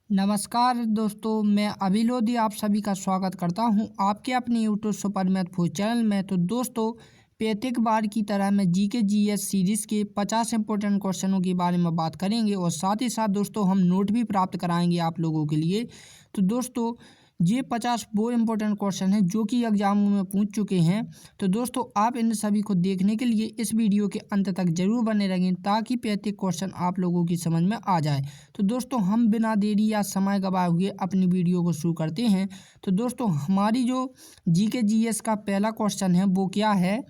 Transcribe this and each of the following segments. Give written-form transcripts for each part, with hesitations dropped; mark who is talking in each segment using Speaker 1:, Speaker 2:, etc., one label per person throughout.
Speaker 1: नमस्कार दोस्तों, मैं अभिलोधी आप सभी का स्वागत करता हूं आपके अपने YouTube super math food channel में। तो दोस्तों, प्रत्येक बार की तरह मैं जीके जीएस सीरीज़ के 50 इंपॉर्टेंट क्वेश्चनों के बारे में बात करेंगे और साथ ही साथ दोस्तों हम नोट भी प्राप्त कराएंगे आप लोगों के लिए। तो दोस्तों, ये 50 वो इम्पोर्टेंट क्वेश्चन हैं जो कि एग्जामों में पूछ चुके हैं। तो दोस्तों, आप इन सभी को देखने के लिए इस वीडियो के अंत तक जरूर बने रहें ताकि प्रत्येक क्वेश्चन आप लोगों की समझ में आ जाए। तो दोस्तों, हम बिना देरी या समय गवाए हुए अपनी वीडियो को शुरू करते हैं। तो दोस्तों, हमारी जो जीके जीएस का पहला क्वेश्चन है वो क्या है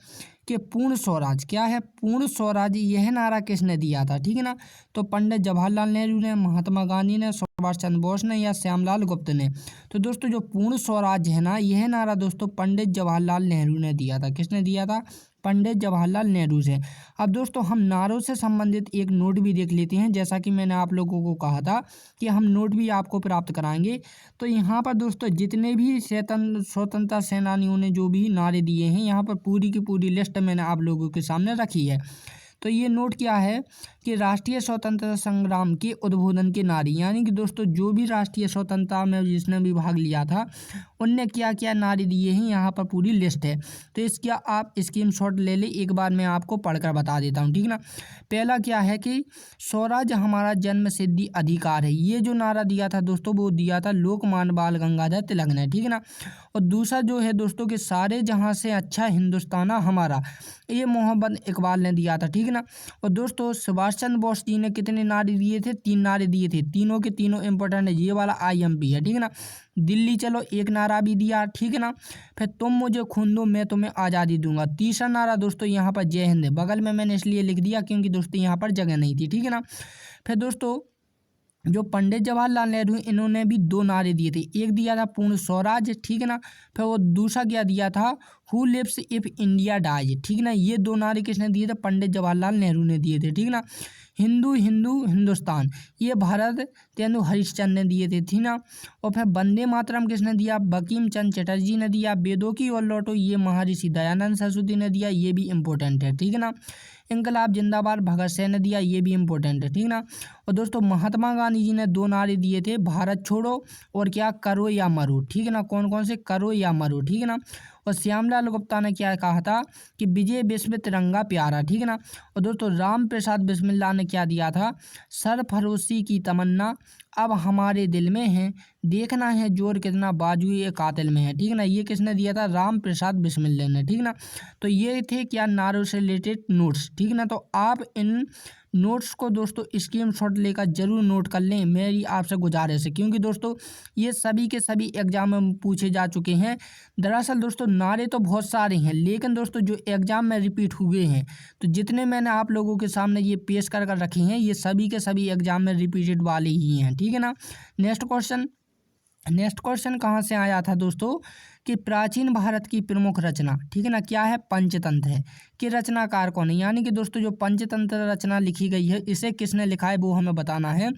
Speaker 1: कि पूर्ण स्वराज क्या है। पूर्ण स्वराज यह नारा किसने दिया था, ठीक है ना। तो पंडित जवाहरलाल नेहरू ने, महात्मा गांधी ने, सुभाष चंद्र बोस ने या श्यामलाल गुप्त ने। तो दोस्तों, जो पूर्ण स्वराज है ना, यह नारा दोस्तों पंडित जवाहरलाल नेहरू ने दिया था। किसने दिया था? पंडित जवाहरलाल नेहरू से। अब दोस्तों, हम नारों से संबंधित एक नोट भी देख लेते हैं। जैसा कि मैंने आप लोगों को कहा था कि हम नोट भी आपको प्राप्त कराएंगे। तो यहाँ पर दोस्तों जितने भी स्वतंत्रता सेनानियों ने जो भी नारे दिए हैं, यहाँ पर पूरी की पूरी लिस्ट मैंने आप लोगों के सामने रखी है। तो ये नोट क्या है कि राष्ट्रीय स्वतंत्रता संग्राम के उद्बोधन के नारे, यानी कि दोस्तों जो भी राष्ट्रीय स्वतंत्रता में जिसने भी भाग लिया था उनने क्या क्या नारे दिए हैं, यहाँ पर पूरी लिस्ट है। तो इसका आप स्क्रीनशॉट ले ले, एक बार मैं आपको पढ़कर बता देता हूँ, ठीक ना। पहला क्या है कि स्वराज हमारा जन्म सिद्धि अधिकार है। ये जो नारा दिया था दोस्तों वो दिया था लोकमान्य बाल गंगाधर तिलक ने, ठीक है ना। और दूसरा जो है दोस्तों कि सारे जहाँ से अच्छा हिंदुस्ताना हमारा, ये मोहम्मद इकबाल ने दिया था, ठीक है ना। और दोस्तों सुभाष चंद्र बोस जी ने कितने नारे दिए थे? 3 नारे दिए थे। तीनों के तीनों इंपॉर्टेंट है। ये वाला IMP है, ठीक है ना। दिल्ली चलो एक नारा भी दिया, ठीक है ना। फिर तुम मुझे खून दो मैं तुम्हें आज़ादी दूंगा। तीसरा नारा दोस्तों यहाँ पर जय हिंद है। बगल में मैंने इसलिए लिख दिया क्योंकि दोस्तों यहाँ पर जगह नहीं थी, ठीक है ना। फिर दोस्तों जो पंडित जवाहरलाल नेहरू इन्होंने भी 2 नारे दिए थे। एक दिया था पूर्ण स्वराज, ठीक है ना। फिर वो दूसरा क्या दिया था? Who lives if India dies, ठीक है ना। ये 2 नारे किसने दिए थे? पंडित जवाहरलाल नेहरू ने दिए थे, ठीक है ना। हिंदू हिंदू हिंदुस्तान, ये भारत तेंदु हरिश्चंद्र ने दिए थे, ठीक ना। और फिर वंदे मातरम किसने दिया? बंकिम चंद्र चटर्जी ने दिया। वेदों की ओर लौटो, ये महर्षि दयानंद सरस्वती ने दिया, ये भी इम्पोर्टेंट है, ठीक है ना। इनकलाब जिंदाबाद भगत सिंह ने दिया, ये भी इम्पोर्टेंट है, ठीक ना। और दोस्तों महात्मा गांधी जी ने 2 नारे दिए थे, भारत छोड़ो और क्या, करो या मरो, ठीक है ना। कौन कौन से? करो या मरो, ठीक है ना। और श्यामलाल गुप्ता ने क्या कहा था कि विजय विश्व तिरंगा प्यारा, ठीक है ना। और दोस्तों राम प्रसाद बिस्मिल्लाह ने क्या दिया था? सरफरोशी की तमन्ना अब हमारे दिल में है, देखना है जोर कितना बाजुए कातिल में है, ठीक है ना। ये किसने दिया था? राम प्रसाद बिस्मिल्लाह ने, ठीक है ना। तो ये थे क्या नारों से रिलेटेड नोट्स, ठीक है ना। तो आप इन नोट्स को दोस्तों स्क्रीनशॉट लेकर जरूर नोट कर लें, मेरी आपसे गुजारिश है, क्योंकि दोस्तों ये सभी के सभी एग्जाम में पूछे जा चुके हैं। दरअसल दोस्तों नारे तो बहुत सारे हैं, लेकिन दोस्तों जो एग्जाम में रिपीट हुए हैं, तो जितने मैंने आप लोगों के सामने ये पेश कर रखे हैं, ये सभी के सभी एग्जाम में रिपीटेड वाले ही हैं, ठीक है ना। नेक्स्ट क्वेश्चन कहाँ से आया था दोस्तों कि प्राचीन भारत की प्रमुख रचना, ठीक है ना, क्या है? पंचतंत्र है। कि रचनाकार कौन है? यानी कि दोस्तों जो पंचतंत्र रचना लिखी गई है, इसे किसने लिखा है वो हमें बताना है।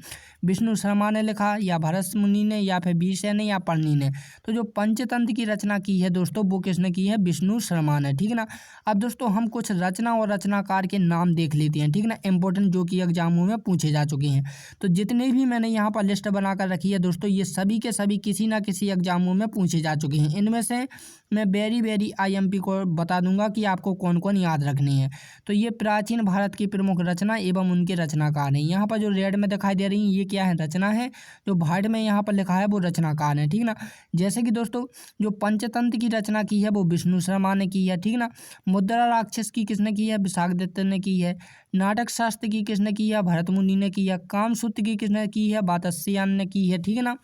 Speaker 1: विष्णु शर्मा ने लिखा, या भरत मुनि ने, या फिर बीरसेन ने, या पढ़नी ने। तो जो पंचतंत्र की रचना की है दोस्तों वो किसने की है? विष्णु शर्मा ने, ठीक है ना। अब दोस्तों हम कुछ रचना और रचनाकार के नाम देख लेते हैं, ठीक है ना, इंपॉर्टेंट जो कि एग्जामों में पूछे जा चुके हैं। तो जितने भी मैंने यहाँ पर लिस्ट बनाकर रखी है दोस्तों, ये सभी के सभी किसी ना किसी एग्जामों में पूछे जा चुके हैं। इनमें से मैं वेरी IMP को बता दूंगा कि आपको कौन कौन याद रखने हैं। तो ये प्राचीन भारत की प्रमुख रचना एवं उनके रचनाकार हैं। यहाँ पर जो रेड में दिखाई दे रही है ये क्या है? रचना है। जो व्हाइट में यहाँ पर लिखा है वो रचनाकार है, ठीक है ना। जैसे कि दोस्तों जो पंचतंत्र की रचना की है वो विष्णु शर्मा ने की है, ठीक है ना। मुद्रा राक्षस की किसने की है? विशाखदत्त ने की है। नाटक शास्त्र की किसने की है? भरत मुनि ने की है। कामसूत्र की किसने की है? वात्स्यायन ने की है, ठीक है ना।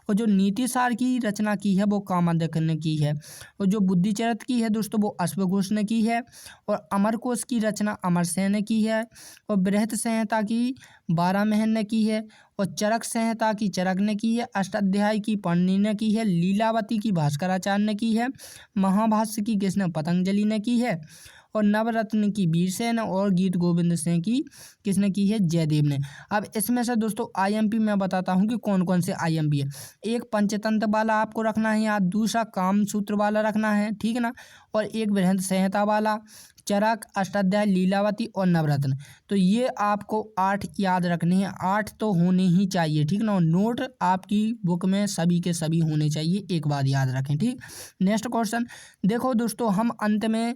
Speaker 1: और जो नीतिसार की रचना की है वो कामाध्यक्ष ने की है। और जो बुद्धिचरित्र की है दोस्तों वो अश्वघोष ने की है। और अमरकोश की रचना अमरसेन ने की है। और बृहत संहिता की बारहमहन ने की है। और चरक संहिता की चरक ने की है। अष्टाध्यायी की पढ़नी ने की है। लीलावती की भास्कराचार्य ने की है। महाभाष्य की किसने? पतंजलि ने की है। और नवरत्न की वीरसेन और गीत गोविंद सिंह की किसने की है? जयदेव ने। अब इसमें से दोस्तों IMP मैं बताता हूँ कि कौन कौन से IMP है। एक पंचतंत्र वाला आपको रखना है याद, दूसरा कामसूत्र वाला रखना है, ठीक है ना। और एक बृहत संहिता वाला, चरक, अष्टाध्याय, लीलावती और नवरत्न। तो ये आपको 8 याद रखने हैं, 8 तो होने ही चाहिए, ठीक ना। और नोट आपकी बुक में सभी के सभी होने चाहिए, एक बात याद रखें, ठीक। नेक्स्ट क्वेश्चन देखो दोस्तों, हम अंत में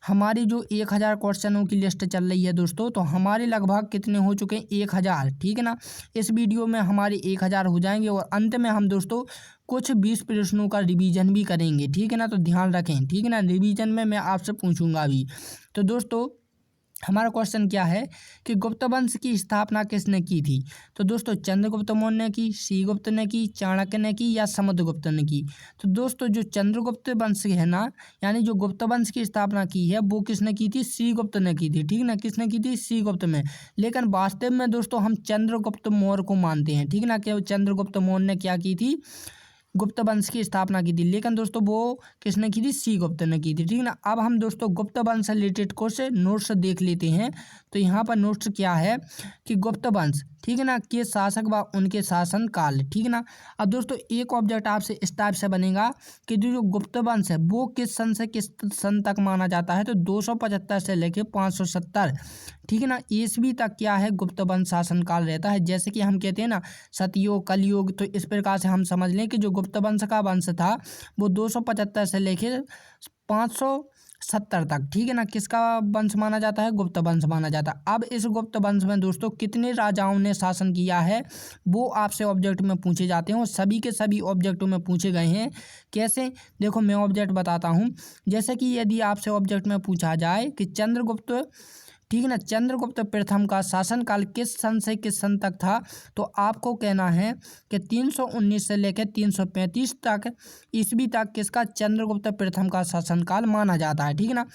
Speaker 1: हमारी जो 1000 क्वेश्चनों की लिस्ट चल रही है दोस्तों, तो हमारे लगभग कितने हो चुके हैं, 1000, ठीक है ना। इस वीडियो में हमारे 1000 हो जाएंगे और अंत में हम दोस्तों कुछ 20 प्रश्नों का रिवीजन भी करेंगे, ठीक है ना। तो ध्यान रखें, ठीक है ना, रिवीजन में मैं आपसे पूछूंगा अभी। तो दोस्तों हमारा क्वेश्चन क्या है कि गुप्त वंश की स्थापना किसने की थी। तो दोस्तों चंद्रगुप्त मौर्य ने की, श्रीगुप्त ने की, चाणक्य ने की या समुद्रगुप्त ने की। तो दोस्तों जो चंद्रगुप्त वंश है ना, यानी जो गुप्त वंश की स्थापना की है वो किसने की थी, श्रीगुप्त ने की थी, ठीक ना। किसने की थी, श्रीगुप्त में। लेकिन वास्तव में दोस्तों हम चंद्रगुप्त मौर्य को मानते हैं, ठीक ना, कि चंद्रगुप्त मौर्य ने क्या की थी, गुप्त वंश की स्थापना की थी। लेकिन दोस्तों वो किसने की थी, श्रीगुप्त ने की थी, ठीक ना। अब हम दोस्तों गुप्त वंश से रिलेटेड कुछ नोट्स देख लेते हैं। तो यहाँ पर नोट्स क्या है कि गुप्त वंश, ठीक है ना, के शासक व उनके शासन काल, ठीक है ना। अब दोस्तों एक ऑब्जेक्ट आपसे इस टाइप से बनेगा कि जो गुप्त वंश है वो किस सन से किस सन तक माना जाता है। तो 275 से लेके 570, ठीक है ना, ईस्वी तक क्या है, गुप्त वंश शासन काल रहता है। जैसे कि हम कहते हैं ना सतयुग, कलयुग, तो इस प्रकार से हम समझ लें कि जो गुप्त वंश का वंश था वो 275 से लेके 570 तक, ठीक है ना, किसका वंश माना जाता है, गुप्त वंश माना जाता है। अब इस गुप्त वंश में दोस्तों कितने राजाओं ने शासन किया है वो आपसे ऑब्जेक्ट में पूछे जाते हैं और सभी के सभी ऑब्जेक्टों में पूछे गए हैं। कैसे, देखो मैं ऑब्जेक्ट बताता हूँ। जैसे कि यदि आपसे ऑब्जेक्ट में पूछा जाए कि चंद्रगुप्त, ठीक है ना, चंद्रगुप्त प्रथम का शासनकाल किस सन से किस सन तक था। तो आपको कहना है कि 319 से लेकर 335 तक ईस्वी तक किसका, चंद्रगुप्त प्रथम का शासनकाल माना जाता है, ठीक है ना।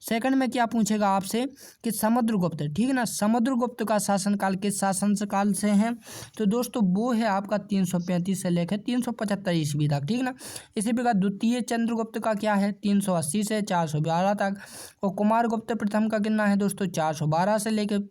Speaker 1: सेकंड में क्या पूछेगा आपसे कि समुद्रगुप्त, ठीक है ना, समुद्रगुप्त का शासनकाल किस शासनकाल से है। तो दोस्तों वो है आपका 335 से लेकर 375 ईस्वी तक, ठीक है ना। इसी प्रकार द्वितीय चंद्रगुप्त का क्या है, 380 से 412 तक। और कुमारगुप्त प्रथम का कितना है दोस्तों, 412 से लेकर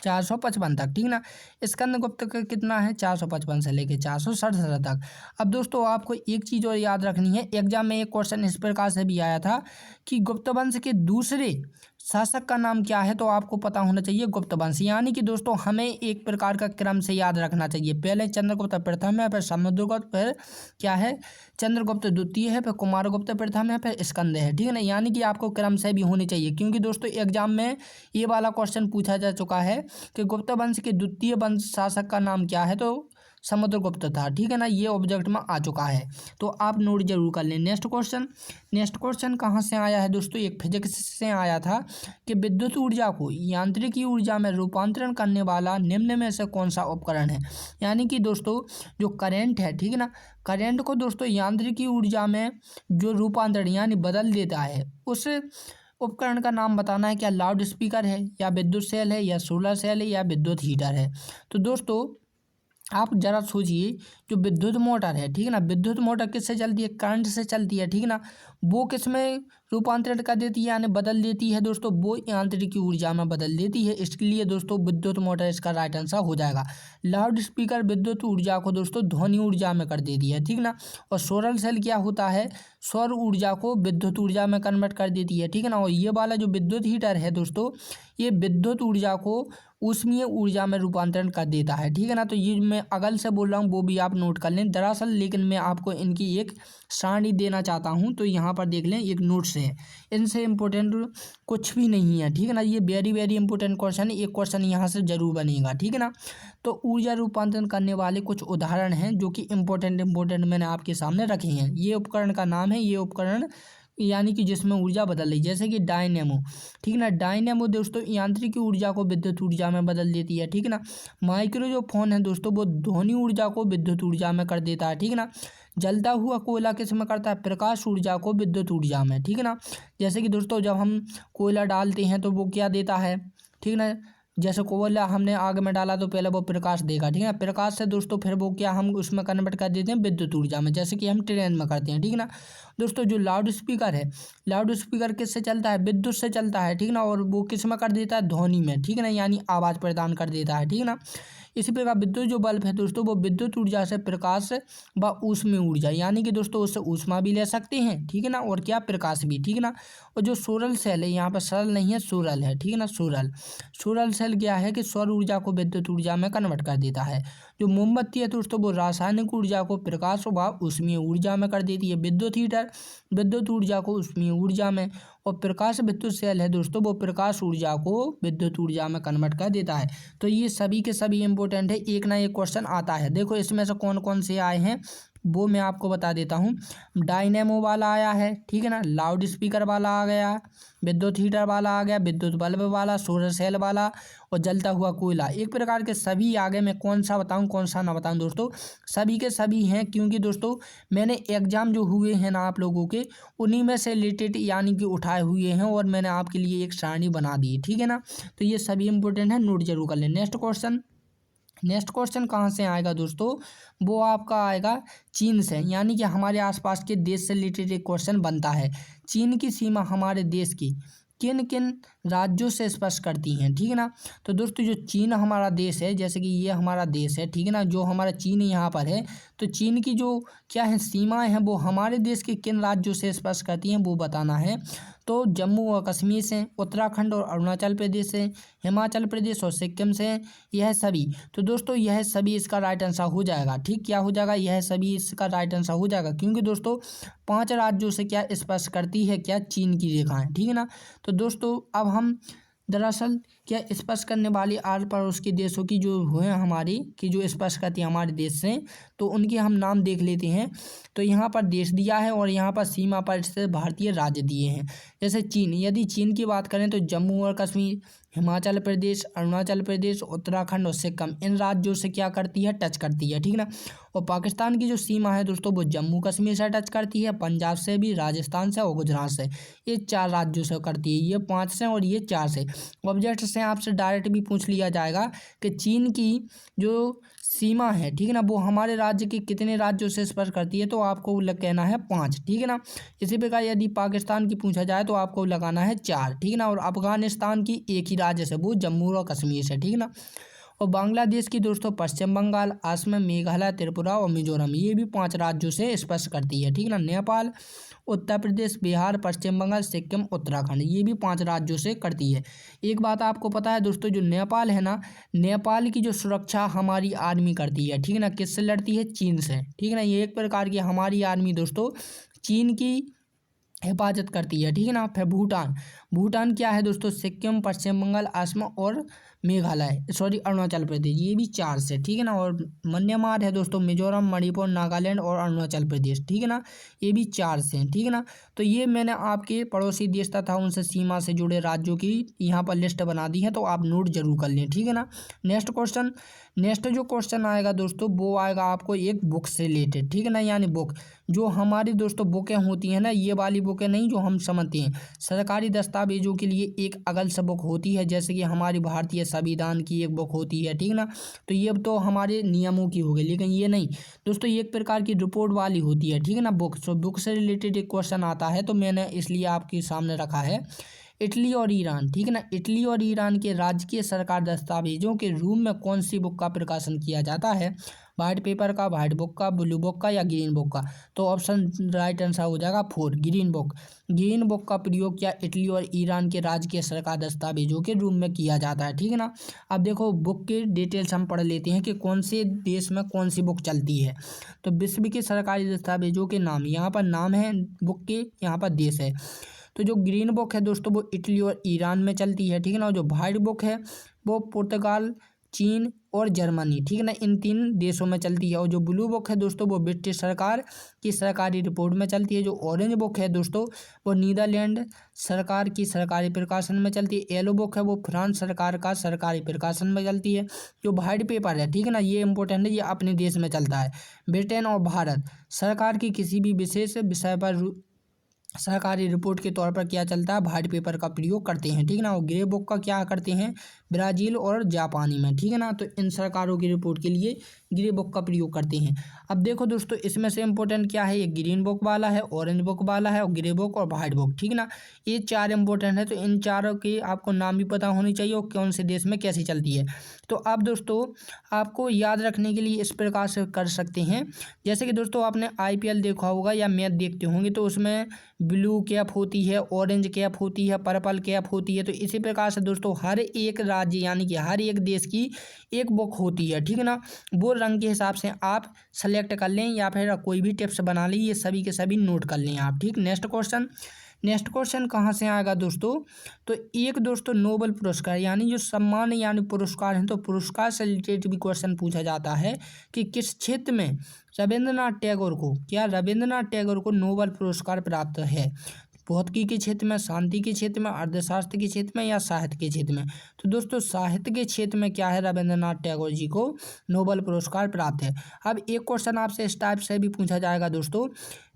Speaker 1: 455 तक, ठीक ना। स्कंदगुप्त का कितना है, 455 से लेके 467 तक। अब दोस्तों आपको एक चीज़ और याद रखनी है, एग्जाम में एक क्वेश्चन इस प्रकार से भी आया था कि गुप्त वंश के दूसरे शासक का नाम क्या है। तो आपको पता होना चाहिए गुप्त वंश, यानी कि दोस्तों हमें एक प्रकार का क्रम से याद रखना चाहिए। पहले चंद्रगुप्त प्रथम है, फिर समुद्रगुप्त, फिर क्या है, चंद्रगुप्त द्वितीय है, फिर कुमारगुप्त प्रथम है, फिर स्कंद है, ठीक है ना। यानी कि आपको क्रम से भी होनी चाहिए, क्योंकि दोस्तों एग्जाम में ये वाला क्वेश्चन पूछा जा चुका है कि गुप्त वंश के द्वितीय वंश शासक का नाम क्या है। तो समुद्रगुप्त था, ठीक है ना, ये ऑब्जेक्ट में आ चुका है। तो आप नोट जरूर कर लें। नेक्स्ट क्वेश्चन कहाँ से आया है दोस्तों, एक फिजिक्स से आया था कि विद्युत ऊर्जा को यांत्रिकी ऊर्जा में रूपांतरण करने वाला निम्न में से कौन सा उपकरण है। यानी कि दोस्तों जो करंट है, ठीक है ना, करंट को दोस्तों यांत्रिकी ऊर्जा में जो रूपांतरण यानी बदल देता है, उस उपकरण का नाम बताना है। क्या लाउड स्पीकर है, या विद्युत सेल है, या सोलर सेल है, या विद्युत हीटर है। तो दोस्तों आप जरा सोचिए, जो विद्युत मोटर है, ठीक है ना, विद्युत मोटर किससे चलती है, करंट से चलती है, ठीक है ना। वो किस में रूपांतरण कर देती है यानी बदल देती है दोस्तों, वो यांत्रिकी ऊर्जा में बदल देती है। इसके लिए दोस्तों विद्युत मोटर इसका राइट आंसर हो जाएगा। लाउड स्पीकर विद्युत ऊर्जा को दोस्तों ध्वनि ऊर्जा में कर देती है, ठीक ना। और सोलर सेल क्या होता है, सौर ऊर्जा को विद्युत ऊर्जा में कन्वर्ट कर देती है, ठीक है ना। और ये वाला जो विद्युत हीटर है दोस्तों, ये विद्युत ऊर्जा को ऊष्मीय ऊर्जा में रूपांतरण कर देता है, ठीक है ना। तो ये मैं अगल से बोल रहा हूँ, वो भी आप नोट कर लें दरअसल, लेकिन मैं आपको इनकी एक सारणी देना चाहता हूँ। तो यहाँ पर देख लें, एक नोट्स है, इनसे इम्पोर्टेंट कुछ भी नहीं है, ठीक है ना। ये वेरी वेरी इंपॉर्टेंट क्वेश्चन है, एक क्वेश्चन यहाँ से जरूर बनेगा, ठीक है ना। तो ऊर्जा रूपांतरण करने वाले कुछ उदाहरण हैं जो कि इम्पोर्टेंट मैंने आपके सामने रखे हैं। ये उपकरण का नाम है, ये उपकरण यानी कि जिसमें ऊर्जा बदल रही, जैसे कि डायनेमो, ठीक है ना। डायनेमो दोस्तों यांत्रिक ऊर्जा को विद्युत ऊर्जा में बदल देती है, ठीक है ना। माइक्रो जो फोन है दोस्तों, वो ध्वनि ऊर्जा को विद्युत ऊर्जा में कर देता है, ठीक है ना। जलता हुआ कोयला किस में करता है, प्रकाश ऊर्जा को विद्युत ऊर्जा में, ठीक है ना। जैसे कि दोस्तों जब हम कोयला डालते हैं तो वो क्या देता है, ठीक है ना। जैसे कोयला हमने आग में डाला तो पहले वो प्रकाश देगा, ठीक है ना। प्रकाश से दोस्तों फिर वो क्या हम उसमें कन्वर्ट कर देते हैं विद्युत ऊर्जा में, जैसे कि हम ट्रेन में करते हैं, ठीक है ना। दोस्तों जो लाउड स्पीकर है, लाउड स्पीकर किससे चलता है, विद्युत से चलता है, ठीक ना। और वो किस में कर देता है, ध्वनि में, ठीक है ना, यानी आवाज़ प्रदान कर देता है, ठीक है ना। इसी प्रकार विद्युत जो बल्ब है दोस्तों वो विद्युत ऊर्जा से प्रकाश व ऊष्मीय ऊर्जा यानी कि दोस्तों उससे ऊष्मा भी ले सकते हैं, ठीक है ना, और क्या प्रकाश भी, ठीक है ना। और जो सोलर सेल है, यहाँ पर सरल नहीं है सोलर है, ठीक है ना, सोलर सेल क्या है कि सौर ऊर्जा को विद्युत ऊर्जा में कन्वर्ट कर देता है। जो मोमबत्ती है दोस्तों वो रासायनिक ऊर्जा को प्रकाश व ऊष्मीय ऊर्जा में कर देती है। विद्युत हीटर विद्युत ऊर्जा को ऊष्मीय ऊर्जा में, और प्रकाश विद्युत सेल है दोस्तों वो प्रकाश ऊर्जा को विद्युत ऊर्जा में कन्वर्ट कर देता है। तो ये सभी के सभी इंपॉर्टेंट है, एक ना एक क्वेश्चन आता है। देखो इसमें से कौन कौन से आए हैं वो मैं आपको बता देता हूँ। डायनेमो वाला आया है, ठीक है ना, लाउड स्पीकर वाला आ गया, विद्युत हीटर वाला आ गया, विद्युत बल्ब वाला, सोलर सेल वाला और जलता हुआ कोयला। एक प्रकार के सभी आ गए। मैं कौन सा बताऊं कौन सा ना बताऊं दोस्तों, सभी के सभी हैं, क्योंकि दोस्तों मैंने एग्जाम जो हुए हैं ना आप लोगों के, उन्हीं में से रिलेटेड यानी कि उठाए हुए हैं और मैंने आपके लिए एक सारणी बना दी है, ठीक है ना। तो ये सभी इंपॉर्टेंट है, नोट जरूर कर लें। नेक्स्ट क्वेश्चन कहाँ से आएगा दोस्तों, वो आपका आएगा चीन से, यानी कि हमारे आसपास के देश से रिलेटेड एक क्वेश्चन बनता है। चीन की सीमा हमारे देश की किन किन राज्यों से स्पर्श करती हैं, ठीक है ना। तो दोस्तों जो चीन हमारा देश है, जैसे कि ये हमारा देश है, ठीक है ना, जो हमारा चीन यहाँ पर है, तो चीन की जो क्या है सीमाएं हैं वो हमारे देश के किन राज्यों से स्पर्श करती हैं वो बताना है। तो जम्मू और कश्मीर से, उत्तराखंड और अरुणाचल प्रदेश से, हिमाचल प्रदेश और सिक्किम से, यह सभी। तो दोस्तों यह सभी इसका राइट आंसर हो जाएगा, ठीक, क्या हो जाएगा, यह सभी इसका राइट आंसर हो जाएगा, क्योंकि दोस्तों 5 राज्यों से क्या स्पर्श करती है, क्या चीन की रेखाएं, ठीक है ना। तो दोस्तों अब हम दरअसल क्या स्पर्श करने वाली आर पड़ोस के देशों की जो हुए हमारी की जो स्पर्श करती है हमारे देश से, तो उनके हम नाम देख लेते हैं। तो यहाँ पर देश दिया है और यहाँ पर सीमा पर से भारतीय राज्य दिए हैं। जैसे चीन, यदि चीन की बात करें तो जम्मू और कश्मीर, हिमाचल प्रदेश, अरुणाचल प्रदेश, उत्तराखंड और सिक्किम, इन राज्यों से क्या करती है, टच करती है, ठीक है ना। और पाकिस्तान की जो सीमा है दोस्तों वो जम्मू कश्मीर से टच करती है, पंजाब से भी, राजस्थान से और गुजरात से, ये 4 राज्यों से करती है, ये 5 से और ये 4 से। ऑब्जेक्ट से आपसे डायरेक्ट भी पूछ लिया जाएगा कि चीन की जो सीमा है, ठीक है ना, वो हमारे राज्य के कितने राज्यों से स्पर्श करती है, तो आपको कहना है 5, ठीक है ना। इसी प्रकार यदि पाकिस्तान की पूछा जाए तो आपको लगाना है 4, ठीक है ना। और अफगानिस्तान की एक ही राज्य से, वो जम्मू और कश्मीर से, ठीक है ना। और बांग्लादेश की दोस्तों पश्चिम बंगाल, असम, मेघालय, त्रिपुरा और मिजोरम, ये भी 5 राज्यों से स्पर्श करती है, ठीक है ना। नेपाल, उत्तर प्रदेश, बिहार, पश्चिम बंगाल, सिक्किम, उत्तराखंड, ये भी 5 राज्यों से करती है। एक बात आपको पता है दोस्तों, जो नेपाल है ना, नेपाल की जो सुरक्षा हमारी आर्मी करती है, ठीक है ना, किससे लड़ती है, चीन से, ठीक है ना। ये एक प्रकार की हमारी आर्मी दोस्तों चीन की हिफाजत करती है, ठीक है ना। फिर भूटान क्या है दोस्तों, सिक्किम, पश्चिम बंगाल, असम और मेघालय, सॉरी अरुणाचल प्रदेश, ये भी 4 से, ठीक है ना। और म्यांमार है दोस्तों, मिजोरम, मणिपुर, नागालैंड और अरुणाचल प्रदेश, ठीक है ना, ये भी 4 से हैं, ठीक है ना। तो ये मैंने आपके पड़ोसी देश तथा उनसे सीमा से जुड़े राज्यों की यहाँ पर लिस्ट बना दी है, तो आप नोट जरूर कर लें, ठीक है ना। नेक्स्ट जो क्वेश्चन आएगा दोस्तों वो आएगा आपको एक बुक से रिलेटेड, ठीक है ना, यानी बुक जो हमारी दोस्तों बुकें होती हैं ना, ये वाली बुकें नहीं जो हम समझते हैं, सरकारी दस्तावेजों के लिए एक अलग से बुक होती है, जैसे कि हमारी भारतीय संविधान की एक बुक होती है, ठीक है ना। तो ये तो हमारे नियमों की हो गई, लेकिन ये नहीं दोस्तों, ये एक प्रकार की रिपोर्ट वाली होती है, ठीक है ना, बुक। सो बुक से रिलेटेड एक क्वेश्चन आता है, तो मैंने इसलिए आपके सामने रखा है। इटली और ईरान, ठीक है ना, इटली और ईरान के राजकीय सरकार दस्तावेजों के रूप में कौन सी बुक का प्रकाशन किया जाता है, वाइट पेपर का, वाइट बुक का, ब्लू बुक का या ग्रीन बुक का। तो ऑप्शन राइट आंसर हो जाएगा 4, ग्रीन बुक का प्रयोग क्या इटली और ईरान के राज्य सरकार दस्तावेजों के रूप में किया जाता है, ठीक है ना। अब देखो बुक के डिटेल्स हम पढ़ लेते हैं कि कौन से देश में कौन सी बुक चलती है। तो विश्व के सरकारी दस्तावेजों के नाम, यहाँ पर नाम है बुक के, यहाँ पर देश है। तो जो ग्रीन बुक है दोस्तों वो इटली और ईरान में चलती है, ठीक है ना। और जो वाइट बुक है वो पुर्तगाल, चीन और जर्मनी, ठीक है ना, इन 3 देशों में चलती है। और जो ब्लू बुक है दोस्तों वो ब्रिटिश सरकार की सरकारी रिपोर्ट में चलती है। जो ऑरेंज बुक है दोस्तों वो नीदरलैंड सरकार की सरकारी प्रकाशन में चलती है। येलो बुक है वो फ्रांस सरकार का सरकारी प्रकाशन में चलती है। जो वाइट पेपर है, ठीक है ना, ये इंपॉर्टेंट है, ये अपने देश में चलता है। ब्रिटेन और भारत सरकार की किसी भी विशेष विषय पर सरकारी रिपोर्ट के तौर पर क्या चलता है, वाइट पेपर का प्रयोग करते हैं, ठीक है ना। और ग्रे बुक का क्या करते हैं, ब्राज़ील और जापानी में, ठीक है ना। तो इन सरकारों की रिपोर्ट के लिए ग्रे बुक का प्रयोग करते हैं। अब देखो दोस्तों इसमें से इंपॉर्टेंट क्या है, ये ग्रीन बुक वाला है, ऑरेंज बुक वाला है और ग्रे बुक और वाइट बुक, ठीक है ना, ये 4 इंपॉर्टेंट है। तो इन चारों के आपको नाम भी पता होनी चाहिए और कौन से देश में कैसी चलती है। तो आप दोस्तों आपको याद रखने के लिए इस प्रकार से कर सकते हैं। जैसे कि दोस्तों आपने IPL देखा होगा या मैच देखते होंगे तो उसमें ब्लू कैप होती है, ऑरेंज कैप होती है, पर्पल कैप होती है। तो इसी प्रकार से दोस्तों हर एक राज्य यानी कि हर एक देश की एक बुक होती है, ठीक है ना। वो रंग के हिसाब से आप सेलेक्ट कर लें या फिर कोई भी टिप्स बना लें, ये सभी के सभी नोट कर लें आप, ठीक। नेक्स्ट क्वेश्चन कहाँ से आएगा दोस्तों, तो एक दोस्तों नोबेल पुरस्कार यानी जो सम्मान यानी पुरस्कार हैं, तो पुरस्कार से रिलेटेड भी क्वेश्चन पूछा जाता है कि किस क्षेत्र में रविंद्रनाथ टैगोर को नोबेल पुरस्कार प्राप्त है। भौतिकी के क्षेत्र में, शांति के क्षेत्र में, अर्थशास्त्र के क्षेत्र में या साहित्य के क्षेत्र में। तो दोस्तों साहित्य के क्षेत्र में क्या है, रविंद्रनाथ टैगोर जी को नोबेल पुरस्कार प्राप्त है। अब एक क्वेश्चन आपसे इस टाइप से भी पूछा जाएगा दोस्तों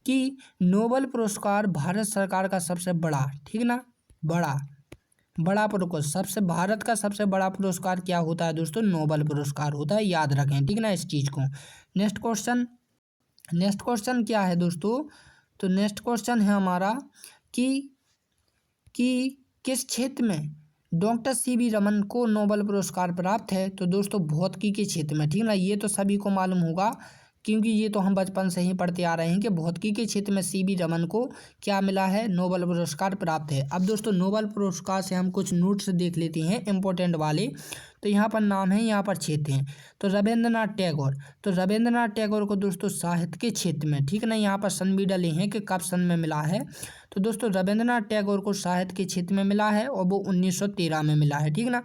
Speaker 1: कि नोबेल पुरस्कार भारत सरकार का सबसे बड़ा, ठीक ना, बड़ा पुरस्कार, सबसे भारत का सबसे बड़ा पुरस्कार क्या होता है दोस्तों, नोबेल पुरस्कार होता है, याद रखें, ठीक ना इस चीज़ को। नेक्स्ट क्वेश्चन क्या है दोस्तों, तो नेक्स्ट क्वेश्चन है हमारा कि किस क्षेत्र में डॉक्टर CV रमन को नोबेल पुरस्कार प्राप्त है। तो दोस्तों भौतिकी के क्षेत्र में, ठीक ना, ये तो सभी को मालूम होगा क्योंकि ये तो हम बचपन से ही पढ़ते आ रहे हैं कि भौतिकी के क्षेत्र में CV रमन को क्या मिला है, नोबेल पुरस्कार प्राप्त है। अब दोस्तों नोबेल पुरस्कार से हम कुछ नोट्स देख लेते हैं इंपॉर्टेंट वाले। तो यहाँ पर नाम है, यहाँ पर क्षेत्र हैं। तो रविंद्रनाथ टैगोर को दोस्तों साहित्य के क्षेत्र में, ठीक ना, यहाँ पर सन भी डले हैं कि कब सन में मिला है। तो दोस्तों रविंद्रनाथ टैगोर को साहित्य के क्षेत्र में मिला है और वो 1913 में मिला है, ठीक ना।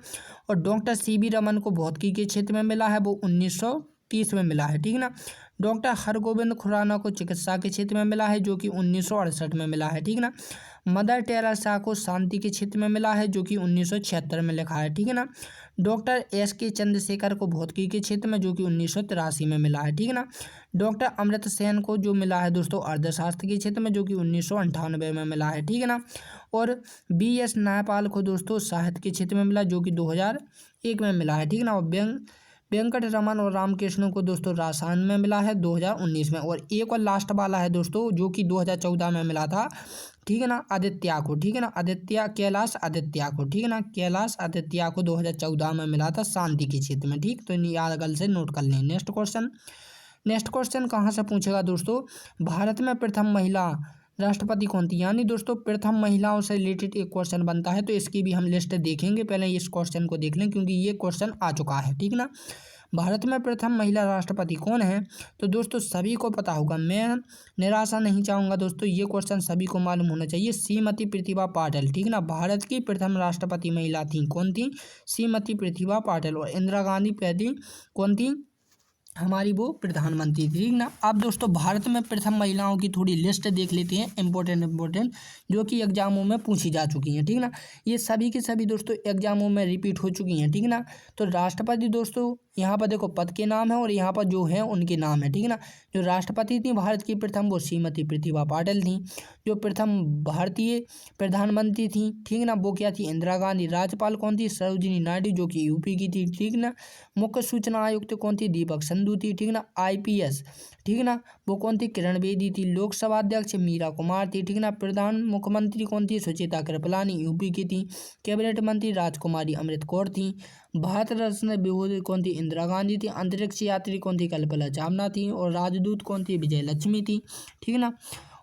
Speaker 1: और डॉक्टर CV रमन को भौतिकी के क्षेत्र में मिला है, वो 1930 में मिला है, ठीक ना। डॉक्टर हरगोविंद खुराना को चिकित्सा के क्षेत्र में मिला है जो कि 1968 में मिला है, ठीक ना। मदर टेरेसा को शांति के क्षेत्र में मिला है जो कि 1976 में लिखा है, ठीक है ना। डॉक्टर SK चंद्रशेखर को भौतिकी के क्षेत्र में जो कि 1983 में मिला है, ठीक है ना। डॉक्टर अमृत सेन को जो मिला है दोस्तों अर्थशास्त्र के क्षेत्र में जो कि 1998 में मिला है, ठीक है ना। और BS न्यायपाल को दोस्तों साहित्य के क्षेत्र में मिला जो कि 2001 में मिला है, ठीक है ना। और वेंकट रमन और रामकृष्ण को दोस्तों रसायन में मिला है 2019 में। और एक और लास्ट वाला है दोस्तों जो कि 2014 में मिला था, ठीक है ना, आदित्य को, ठीक है ना, कैलाश आदित्य को, ठीक है ना, कैलाश आदित्य को 2014 में मिला था शांति के क्षेत्र में, ठीक। तो याद गल से नोट कर लें। नेक्स्ट क्वेश्चन कहाँ से पूछेगा दोस्तों, भारत में प्रथम महिला राष्ट्रपति कौन थी, यानी दोस्तों प्रथम महिलाओं से रिलेटेड एक क्वेश्चन बनता है। तो इसकी भी हम लिस्ट देखेंगे, पहले इस क्वेश्चन को देख लें क्योंकि ये क्वेश्चन आ चुका है, ठीक ना। भारत में प्रथम महिला राष्ट्रपति कौन है, तो दोस्तों सभी को पता होगा, मैं निराशा नहीं चाहूँगा दोस्तों, ये क्वेश्चन सभी को मालूम होना चाहिए, श्रीमती प्रतिभा पाटिल, ठीक ना। भारत की प्रथम राष्ट्रपति महिला थी, कौन थी, श्रीमती प्रतिभा पाटिल। और इंदिरा गांधी पहली कौन थी, हमारी वो प्रधानमंत्री थी, ठीक ना। अब दोस्तों भारत में प्रथम महिलाओं की थोड़ी लिस्ट देख लेते हैं इंपॉर्टेंट जो कि एग्जामों में पूछी जा चुकी हैं, ठीक ना। ये सभी के सभी दोस्तों एग्जामों में रिपीट हो चुकी हैं, ठीक ना। तो राष्ट्रपति दोस्तों यहाँ पर देखो पद के नाम है और यहाँ पर जो है उनके नाम है, ठीक है ना। जो राष्ट्रपति थी भारत की प्रथम वो श्रीमती प्रतिभा पाटिल थी। जो प्रथम भारतीय प्रधानमंत्री थी, ठीक ना, वो क्या थी, इंदिरा गांधी। राज्यपाल कौन थी, सरोजिनी नायडू जो कि यूपी की थी, ठीक ना। मुख्य सूचना आयुक्त कौन थी, दीपक संधू थी, ठीक ना। IPS, ठीक ना, वो कौन थी, किरण बेदी थी। लोकसभा अध्यक्ष मीरा कुमार थी, ठीक ना। प्रधान मुख्यमंत्री कौन थी, सुचेता कृपलानी यूपी की थी। कैबिनेट मंत्री राजकुमारी अमृत कौर थी। भारत रत्न विभूषित कौन थी, इंदिरा गांधी थी। अंतरिक्ष यात्री कौन थी, कल्पना चावला थी। और राजदूत कौन थी, विजय लक्ष्मी थी, ठीक ना।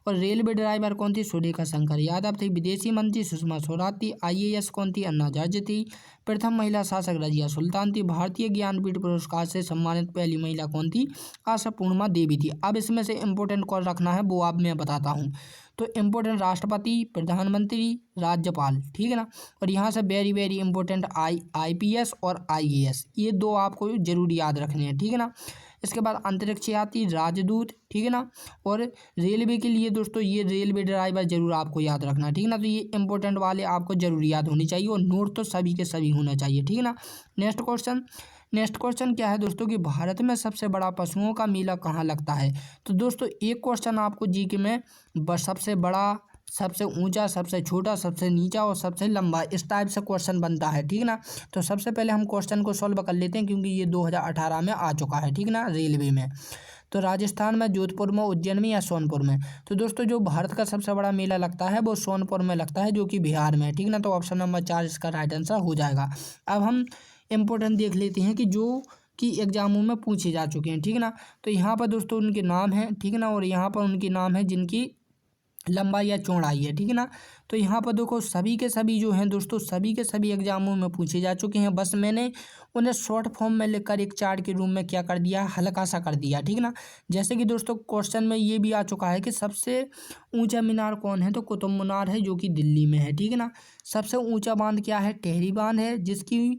Speaker 1: और रेलवे ड्राइवर कौन थी, सुरेखा शंकर यादव थी। विदेशी मंत्री सुषमा स्वराज थी। IAS कौन थी, अन्ना जॉर्ज थी। प्रथम महिला शासक रजिया सुल्तान थी। भारतीय ज्ञानपीठ पुरस्कार से सम्मानित पहली महिला कौन थी, आशा पूर्णिमा देवी थी। अब इसमें से इंपॉर्टेंट कौन रखना है वो आप मैं बताता हूँ। तो इम्पोर्टेंट राष्ट्रपति, प्रधानमंत्री, राज्यपाल, ठीक है ना। और यहाँ से वेरी वेरी इंपॉर्टेंट IPS और IAS, ये दो आपको जरूर याद रखने हैं, ठीक है ना। इसके बाद अंतरिक्ष यात्री, राजदूत, ठीक है ना। और रेलवे के लिए दोस्तों ये रेलवे ड्राइवर जरूर आपको याद रखना है, ठीक है ना। तो ये इंपॉर्टेंट वाले आपको जरूर याद होनी चाहिए और नोट तो सभी के सभी होना चाहिए, ठीक है ना। नेक्स्ट क्वेश्चन क्या है दोस्तों कि भारत में सबसे बड़ा पशुओं का मेला कहाँ लगता है। तो दोस्तों एक क्वेश्चन आपको GK में सबसे बड़ा, सबसे ऊंचा, सबसे छोटा, सबसे नीचा और सबसे लंबा, इस टाइप से क्वेश्चन बनता है, ठीक ना। तो सबसे पहले हम क्वेश्चन को सॉल्व कर लेते हैं क्योंकि ये 2018 में आ चुका है, ठीक ना, रेलवे में। तो राजस्थान में, जोधपुर में, उज्जैन में या सोनपुर में। तो दोस्तों जो भारत का सबसे बड़ा मेला लगता है वो सोनपुर में लगता है जो कि बिहार में है, ठीक ना। तो ऑप्शन नंबर 4 इसका राइट आंसर हो जाएगा। अब हम इम्पोर्टेंट देख लेते हैं कि जो कि एग्जामों में पूछे जा चुके हैं, ठीक है ना। तो यहाँ पर दोस्तों उनके नाम हैं, ठीक है ना, और यहाँ पर उनके नाम है जिनकी लंबाई या चौड़ाई है, ठीक है ना। तो यहाँ पर देखो सभी के सभी जो हैं दोस्तों, सभी के सभी एग्जामों में पूछे जा चुके हैं। बस मैंने उन्हें शॉर्ट फॉर्म में लिखकर एक चार्ट के रूप में क्या कर दिया, हल्का सा कर दिया, ठीक है ना। जैसे कि दोस्तों क्वेश्चन में ये भी आ चुका है कि सबसे ऊंचा मीनार कौन है, तो कुतुब मीनार है जो कि दिल्ली में है, ठीक है ना। सबसे ऊंचा बांध क्या है, टेहरी बांध है, जिसकी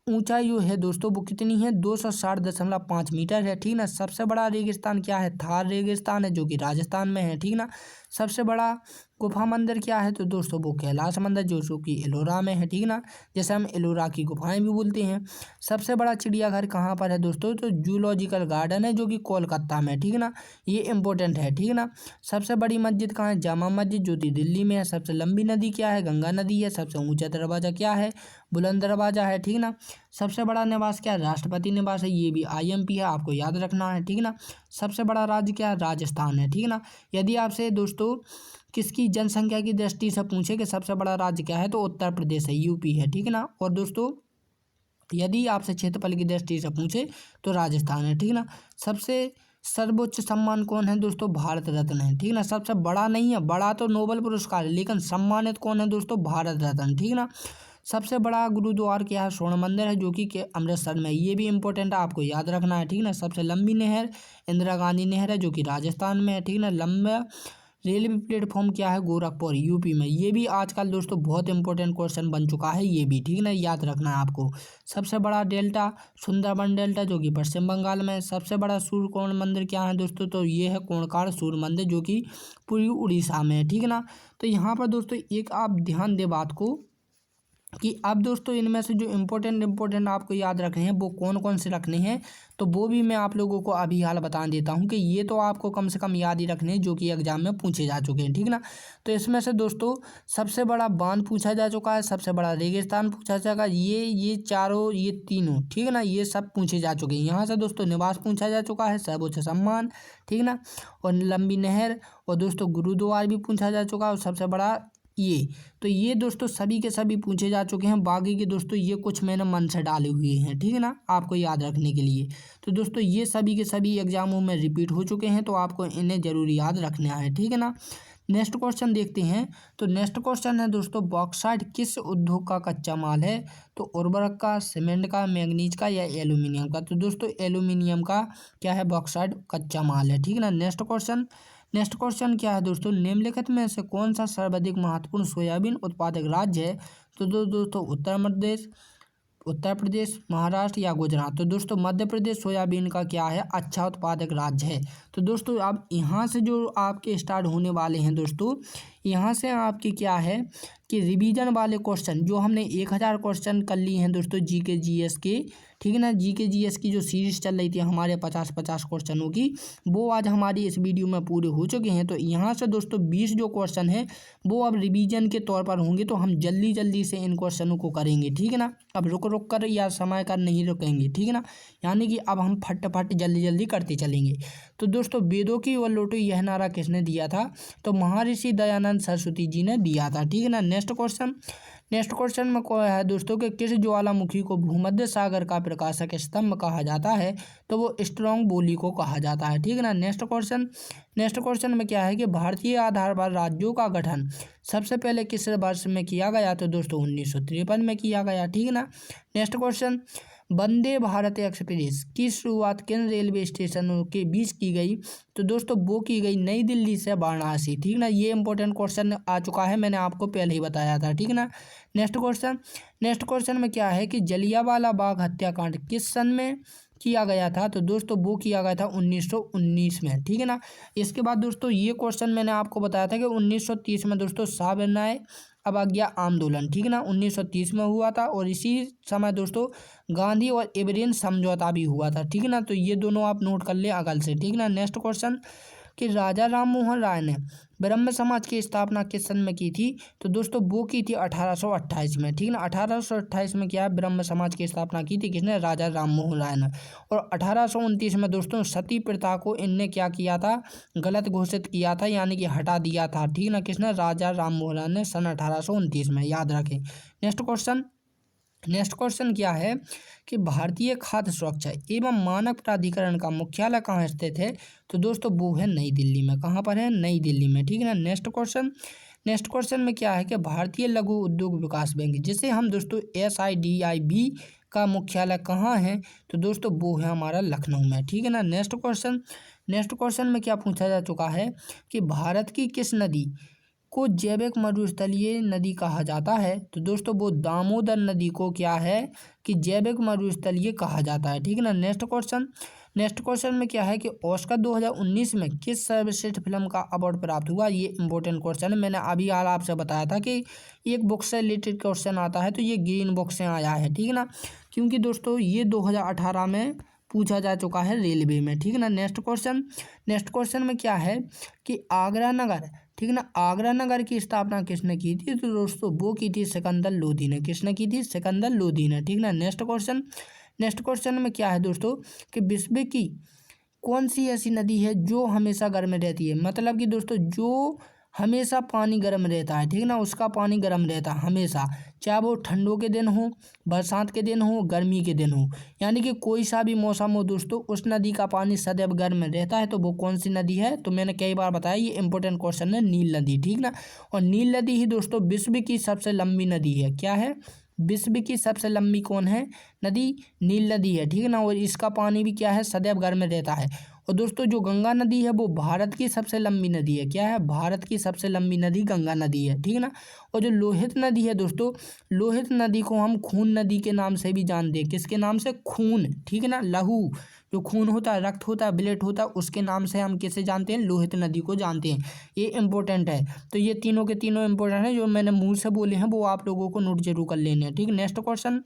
Speaker 1: ऊंचाई जो है दोस्तों वो कितनी है, 260.5 मीटर है, ठीक ना। सबसे बड़ा रेगिस्तान क्या है, थार रेगिस्तान है जो कि राजस्थान में है, ठीक ना। सबसे बड़ा गुफा मंदिर क्या है, तो दोस्तों वो कैलाश मंदिर जो कि एलोरा में है, ठीक ना। जैसे हम एलोरा की गुफाएं भी बोलते हैं। सबसे बड़ा चिड़ियाघर कहाँ पर है दोस्तों, तो जूलॉजिकल गार्डन है जो कि कोलकाता में, ठीक ना। ये इंपॉर्टेंट है, ठीक ना। सबसे बड़ी मस्जिद कहाँ है, जामा मस्जिद जो कि दिल्ली में है। सबसे लंबी नदी क्या है, गंगा नदी है। सबसे ऊंचा दरवाजा क्या है, बुलंद दरवाजा है, ठीक ना। सबसे बड़ा निवास क्या है, राष्ट्रपति निवास है, ये भी आईएमपी है, आपको याद रखना है, ठीक ना। सबसे बड़ा राज्य क्या है, राजस्थान है, ठीक ना। यदि आपसे दोस्तों किसकी जनसंख्या की दृष्टि से पूछे कि सबसे बड़ा राज्य क्या है, तो उत्तर प्रदेश है, यूपी है, ठीक है ना। और दोस्तों यदि आपसे क्षेत्रफल की दृष्टि से पूछे तो राजस्थान है, ठीक ना। सबसे सर्वोच्च सम्मान कौन है दोस्तों, भारत रत्न है, ठीक ना। सबसे बड़ा नहीं है, बड़ा तो नोबेल पुरस्कार है, लेकिन सम्मानित कौन है दोस्तों, भारत रत्न, ठीक ना। सबसे बड़ा गुरुद्वार क्या है, स्वर्ण मंदिर है जो कि अमृतसर में, ये भी इंपॉर्टेंट है, आपको याद रखना है, ठीक ना। सबसे लंबी नहर इंदिरा गांधी नहर है जो कि राजस्थान में है, ठीक ना। लंबा रेलवे प्लेटफॉर्म क्या है, गोरखपुर यूपी में, ये भी आजकल दोस्तों बहुत इंपॉर्टेंट क्वेश्चन बन चुका है, ये भी, ठीक ना, याद रखना है आपको। सबसे बड़ा डेल्टा सुंदरबन डेल्टा जो कि पश्चिम बंगाल में है। सबसे बड़ा सूर्य कोण मंदिर क्या है दोस्तों, तो ये है कोणकार सूर्य मंदिर जो कि पूरी उड़ीसा में है, ठीक है ना। तो यहाँ पर दोस्तों एक आप ध्यान दे बात को कि अब दोस्तों इनमें से जो इम्पोर्टेंट आपको याद रखने हैं वो कौन कौन से रखने हैं, तो वो भी मैं आप लोगों को अभी हाल बता देता हूं कि ये तो आपको कम से कम याद ही रखने हैं जो कि एग्जाम में पूछे जा चुके हैं, ठीक ना। तो इसमें से दोस्तों सबसे बड़ा बांध पूछा जा चुका है, सबसे बड़ा रेगिस्तान पूछा जाएगा, ये चारों ये तीनों, ठीक है ना, ये सब पूछे जा चुके हैं। यहाँ से दोस्तों निवास पूछा जा चुका है, सर्वोच्च सम्मान, ठीक ना, और लंबी नहर, और दोस्तों गुरुद्वार भी पूछा जा चुका है, और सबसे बड़ा ये, तो ये दोस्तों सभी के सभी पूछे जा चुके हैं। बाकी के दोस्तों ये कुछ मैंने मन से डाले हुए हैं, ठीक है ना, आपको याद रखने के लिए। तो दोस्तों ये सभी के सभी एग्जामों में रिपीट हो चुके हैं, तो आपको इन्हें जरूर याद रखना है, ठीक है ना। नेक्स्ट क्वेश्चन देखते हैं। तो नेक्स्ट क्वेश्चन है दोस्तों, बॉक्साइट किस उद्योग का कच्चा माल है, तो उर्वरक का, सीमेंट का, मैंगनीज का, या एल्यूमिनियम का। तो दोस्तों एल्यूमिनियम का क्या है, बॉक्साइट कच्चा माल है, ठीक है ना। नेक्स्ट क्वेश्चन क्या है दोस्तों, निम्नलिखित में से कौन सा सर्वाधिक महत्वपूर्ण सोयाबीन उत्पादक राज्य है, तो दोस्तों उत्तर प्रदेश, महाराष्ट्र या गुजरात। तो दोस्तों मध्य प्रदेश सोयाबीन का क्या है, अच्छा उत्पादक राज्य है। तो दोस्तों अब यहाँ से जो आपके स्टार्ट होने वाले हैं दोस्तों, यहाँ से आपके क्या है कि रिवीजन वाले क्वेश्चन जो हमने 1000 क्वेश्चन कर लिए हैं दोस्तों जीके जीएस के, ठीक है ना। जीके जीएस की जो सीरीज चल रही थी हमारे 50 क्वेश्चनों की, वो आज हमारी इस वीडियो में पूरे हो चुके हैं। तो यहाँ से दोस्तों 20 जो क्वेश्चन है वो अब रिवीजन के तौर पर होंगे, तो हम जल्दी जल्दी से इन क्वेश्चनों को करेंगे, ठीक है ना। अब रुक रुक कर या समय कर नहीं रुकेंगे, ठीक है ना, यानी कि अब हम फटाफट जल्दी जल्दी करते चलेंगे। तो दोस्तों वेदों की ओर लौटो यह नारा किसने दिया था, तो महर्षि दयानंद सरस्वती जी ने दिया था, ठीक है ना। नेक्स्ट क्वेश्चन में क्या है दोस्तों कि किस ज्वालामुखी को भूमध्य सागर का प्रकाशक स्तंभ कहा जाता है, तो वो स्ट्रॉन्ग बोली को कहा जाता है, ठीक है ना। नेक्स्ट क्वेश्चन में क्या है कि भारतीय आधार पर राज्यों का गठन सबसे पहले किस वर्ष में किया गया, तो दोस्तों 1953 में किया गया, ठीक है ना। Next question, Vande Bharat express की शुरुआत किन रेलवे स्टेशनों के बीच की गई, तो दोस्तों वो की गई नई दिल्ली से वाराणसी, ठीक ना। ये इंपॉर्टेंट क्वेश्चन आ चुका है, मैंने आपको पहले ही बताया था, ठीक ना। नेक्स्ट क्वेश्चन में क्या है कि जलियांवाला बाग हत्याकांड किस सन में किया गया था, तो दोस्तों वो किया गया था 1919 में, ठीक है ना। इसके बाद दोस्तों ये क्वेश्चन मैंने आपको बताया था कि 1930 में दोस्तों साविनाय अवज्ञा आंदोलन, ठीक है ना, 1930 में हुआ था, और इसी समय दोस्तों गांधी और इब्राहिम समझौता भी हुआ था, ठीक है ना। तो ये दोनों आप नोट कर ले अगल से, ठीक है ना। नेक्स्ट क्वेश्चन कि राजा राम मोहन राय ने ब्रह्म समाज की स्थापना किस सन में की थी, तो दोस्तों वो की थी 1828 में, ठीक है ना। 1828 में क्या है, ब्रह्म समाज की स्थापना की थी किसने, राजा राम मोहन राय ने। और 1829 में दोस्तों सती प्रथा को इनने क्या किया था, गलत घोषित किया था, यानी कि हटा दिया था, ठीक ना, किसने, राजा राम मोहन राय ने सन 1829 में, याद रखें। नेक्स्ट क्वेश्चन नेक्स्ट क्वेश्चन क्या है कि भारतीय खाद्य सुरक्षा एवं मानक प्राधिकरण का मुख्यालय कहाँ स्थित है? तो दोस्तों वो है नई दिल्ली में। कहाँ पर है? नई दिल्ली में, ठीक है ना। नेक्स्ट क्वेश्चन में क्या है कि भारतीय लघु उद्योग विकास बैंक, जिसे हम दोस्तों SIDIB का मुख्यालय कहाँ है? तो दोस्तों वो है हमारा लखनऊ में, ठीक है ना। नेक्स्ट क्वेश्चन में क्या पूछा जा चुका है कि भारत की किस नदी को जैविक मरुस्थलीय नदी कहा जाता है? तो दोस्तों वो दामोदर नदी को क्या है कि जैविक मरुस्थलीय कहा जाता है, ठीक है ना। नेक्स्ट क्वेश्चन में क्या है कि ऑस्कर 2019 में किस सर्वश्रेष्ठ फिल्म का अवार्ड प्राप्त हुआ? ये इंपॉर्टेंट क्वेश्चन है। मैंने अभी हाल आपसे बताया था कि एक बुक से रिलेटेड क्वेश्चन आता है, तो ये ग्रीन बुक से आया है, ठीक है ना, क्योंकि दोस्तों ये 2018 में पूछा जा चुका है रेलवे में, ठीक है ना। नेक्स्ट क्वेश्चन में क्या है कि आगरा नगर, ठीक है ना, आगरा नगर की स्थापना किसने की थी? तो दोस्तों वो की थी सिकंदर लोदी ने। किसने की थी? सिकंदर लोदी ने, ठीक ना। नेक्स्ट क्वेश्चन में क्या है दोस्तों कि विश्व की कौन सी ऐसी नदी है जो हमेशा गर्म रहती है? मतलब कि दोस्तों जो हमेशा पानी गर्म रहता है, ठीक है ना, उसका पानी गर्म रहता है हमेशा, चाहे वो ठंडों के दिन हो, बरसात के दिन हो, गर्मी के दिन हो, यानी कि कोई सा भी मौसम हो दोस्तों, उस नदी का पानी सदैव गर्म रहता है। तो वो कौन सी नदी है? तो मैंने कई बार बताया, ये इंपॉर्टेंट क्वेश्चन है, नील नदी, ठीक ना। और नील नदी ही दोस्तों विश्व की सबसे लंबी नदी है। क्या है? विश्व की सबसे लंबी कौन है नदी? नील नदी है, ठीक है ना। और इसका पानी भी क्या है? सदैव गर्म रहता है। और दोस्तों जो गंगा नदी है वो भारत की सबसे लंबी नदी है। क्या है? भारत की सबसे लंबी नदी गंगा नदी है, ठीक है ना। और जो लोहित नदी है दोस्तों, लोहित नदी को हम खून नदी के नाम से भी जानते हैं। किसके नाम से? खून, ठीक है ना। लहू, जो खून होता है, रक्त होता है, ब्लड होता है, उसके नाम से हम किसे जानते हैं? लोहित नदी को जानते हैं। ये इंपॉर्टेंट है। तो ये तीनों के तीनों इंपॉर्टेंट है, जो मैंने मुंह से बोले हैं वो आप लोगों को नोट जरूर कर लेने हैं, ठीक है। नेक्स्ट क्वेश्चन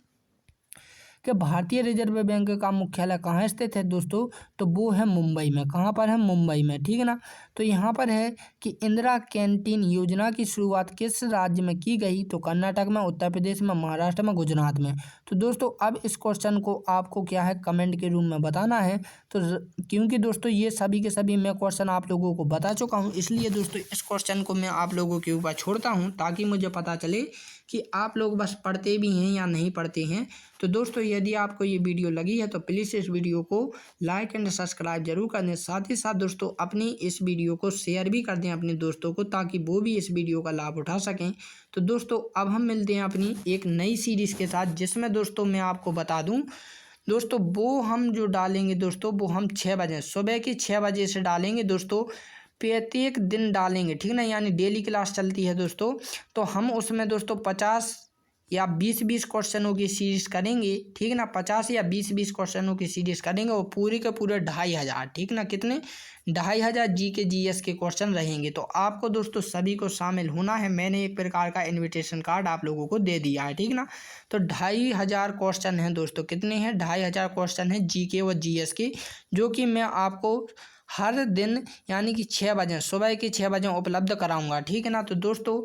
Speaker 1: कि भारतीय रिजर्व बैंक का मुख्यालय कहाँ स्थित है दोस्तों? तो वो है मुंबई में। कहाँ पर है? मुंबई में, ठीक है ना। तो यहाँ पर है कि इंदिरा कैंटीन योजना की शुरुआत किस राज्य में की गई? तो कर्नाटक में, उत्तर प्रदेश में, महाराष्ट्र में, गुजरात में। तो दोस्तों अब इस क्वेश्चन को आपको क्या है कमेंट के रूप में बताना है। तो क्योंकि दोस्तों ये सभी के सभी मैं क्वेश्चन आप लोगों को बता चुका हूँ, इसलिए दोस्तों इस क्वेश्चन को मैं आप लोगों के ऊपर छोड़ता हूँ, ताकि मुझे पता चले कि आप लोग बस पढ़ते भी हैं या नहीं पढ़ते हैं। तो दोस्तों यदि आपको ये वीडियो लगी है तो प्लीज़ इस वीडियो को लाइक एंड सब्सक्राइब जरूर कर दें। साथ ही साथ दोस्तों अपनी इस वीडियो को शेयर भी कर दें अपने दोस्तों को, ताकि वो भी इस वीडियो का लाभ उठा सकें। तो दोस्तों अब हम मिलते हैं अपनी एक नई सीरीज़ के साथ, जिसमें दोस्तों मैं आपको बता दूं दोस्तों, वो हम जो डालेंगे दोस्तों, वो हम 6 बजे, सुबह की 6 बजे से डालेंगे दोस्तों। प्रत्येक दिन डालेंगे, ठीक ना, यानी डेली क्लास चलती है दोस्तों। तो हम उसमें दोस्तों 50 या 20 क्वेश्चनों की सीरीज करेंगे, ठीक है ना। 50 या 20 क्वेश्चनों की सीरीज करेंगे, और पूरे के पूरे 2500, ठीक ना, कितने? 2500 GS के क्वेश्चन रहेंगे। तो आपको दोस्तों सभी को शामिल होना है। मैंने एक प्रकार का इनविटेशन कार्ड आप लोगों को दे दिया है, ठीक ना। तो 2500 क्वेश्चन हैं दोस्तों। कितने हैं? 2500 क्वेश्चन हैं GK और GS के, जो कि मैं आपको हर दिन यानी कि 6 बजे, सुबह के 6 बजे उपलब्ध कराऊंगा, ठीक है ना। तो दोस्तों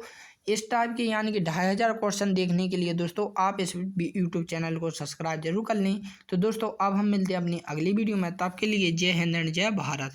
Speaker 1: इस टाइप के यानी कि 2500 क्वेश्चन देखने के लिए दोस्तों आप इस यूट्यूब चैनल को सब्सक्राइब जरूर कर लें। तो दोस्तों अब हम मिलते हैं अपनी अगली वीडियो में, तब के लिए जय हिंद एंड जय भारत।